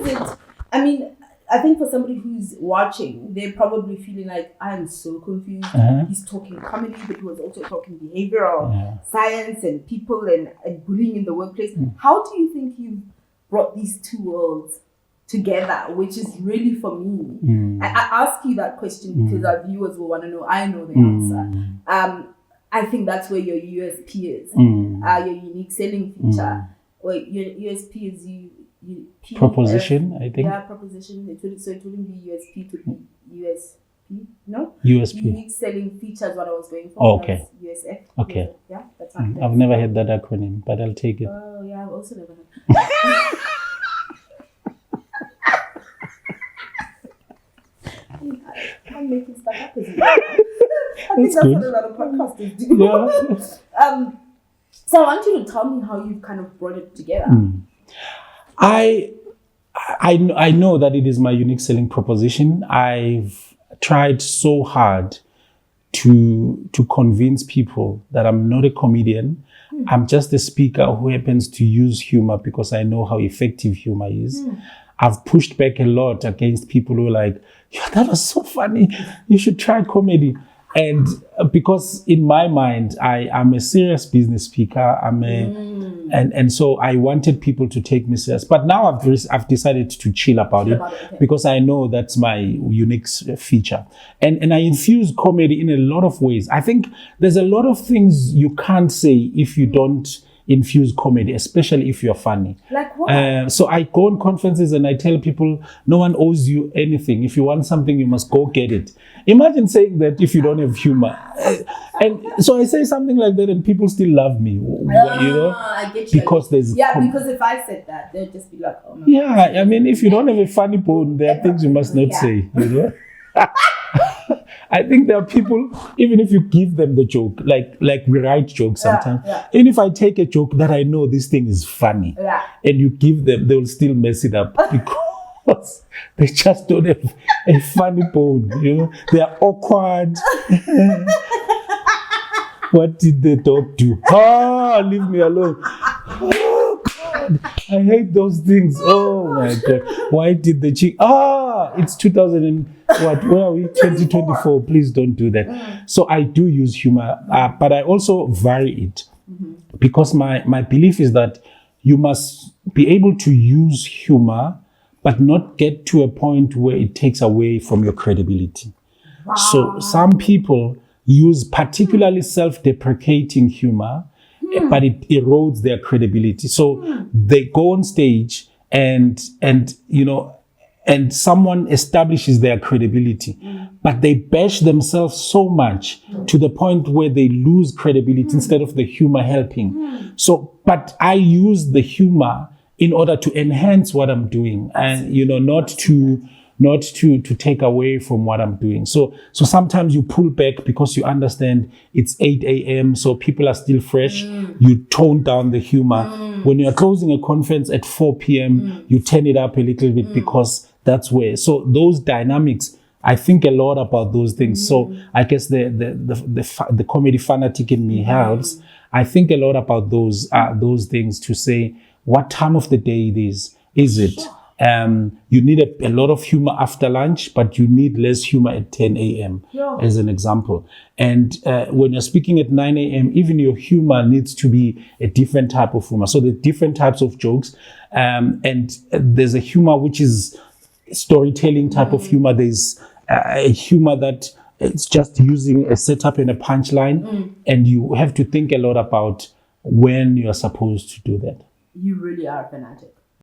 is it? I mean, I think for somebody who's watching, they're probably feeling like, I'm so confused. He's talking comedy, but he was also talking behavioral science and people and bullying in the workplace. How do you think you brought these two worlds together, which is really for me? I ask you that question because our viewers will want to know. I know the answer. I think that's where your USP is, your unique selling feature. Well, your USP is you proposition, I think. Yeah, proposition. So it wouldn't be USP, it would be USP. No? USP. Unique selling feature is what I was going for. Okay. USF. Okay. Yeah, that's not I've never heard that acronym, but I'll take it. Oh, yeah, I've also never heard. I'm making stuff up as well. I think that's what a lot of podcasters do. Yeah. So I want you to tell me how you've kind of brought it together. I know that it is my unique selling proposition. I've tried so hard to convince people that I'm not a comedian. I'm just a speaker who happens to use humor because I know how effective humor is. I've pushed back a lot against people who are like, yeah, that was so funny. You should try comedy. And because in my mind, I'm a serious business speaker. And so I wanted people to take me serious. But now I've decided to chill about it because I know that's my unique feature. And I infuse comedy in a lot of ways. I think there's a lot of things you can't say if you don't infuse comedy, especially if you're funny. Like what? So I go on conferences and I tell people, no one owes you anything. If you want something, you must go get it. Imagine saying that if you don't have humor. And so I say something like that and people still love me, I get you. Because there's... because if I said that, they'd just be like, oh no. Yeah, I mean, if you don't have a funny bone, there are things you must not say, I think there are people, even if you give them the joke, like we write jokes sometimes, even if I take a joke that I know this thing is funny, and you give them, they'll still mess it up because they just don't have a funny bone, They are awkward. What did the dog do? Leave me alone. Oh, God. I hate those things. Oh, my God. Why did the chick... it's 2000 and... What? Where are we? 2024. Please don't do that. So I do use humor, but I also vary it because my belief is that you must be able to use humor, but not get to a point where it takes away from your credibility. Wow. So some people use particularly self-deprecating humor, but it erodes their credibility. So they go on stage and someone establishes their credibility, but they bash themselves so much to the point where they lose credibility instead of the humor helping. So, but I use the humor in order to enhance what I'm doing and, not to take away from what I'm doing. So sometimes you pull back because you understand it's 8 a.m. So people are still fresh. You tone down the humor. When you're closing a conference at 4 p.m., you turn it up a little bit because that's where. So those dynamics, I think a lot about those things. So I guess the comedy fanatic in me helps. I think a lot about those things to say what time of the day it is. Is it? You need a lot of humor after lunch, but you need less humor at 10 a.m. as an example. And when you're speaking at 9 a.m., even your humor needs to be a different type of humor. So there are different types of jokes. And there's a humor which is storytelling type of humor. There's a humor that it's just using a setup and a punchline. And you have to think a lot about when you're supposed to do that. You really are a fanatic.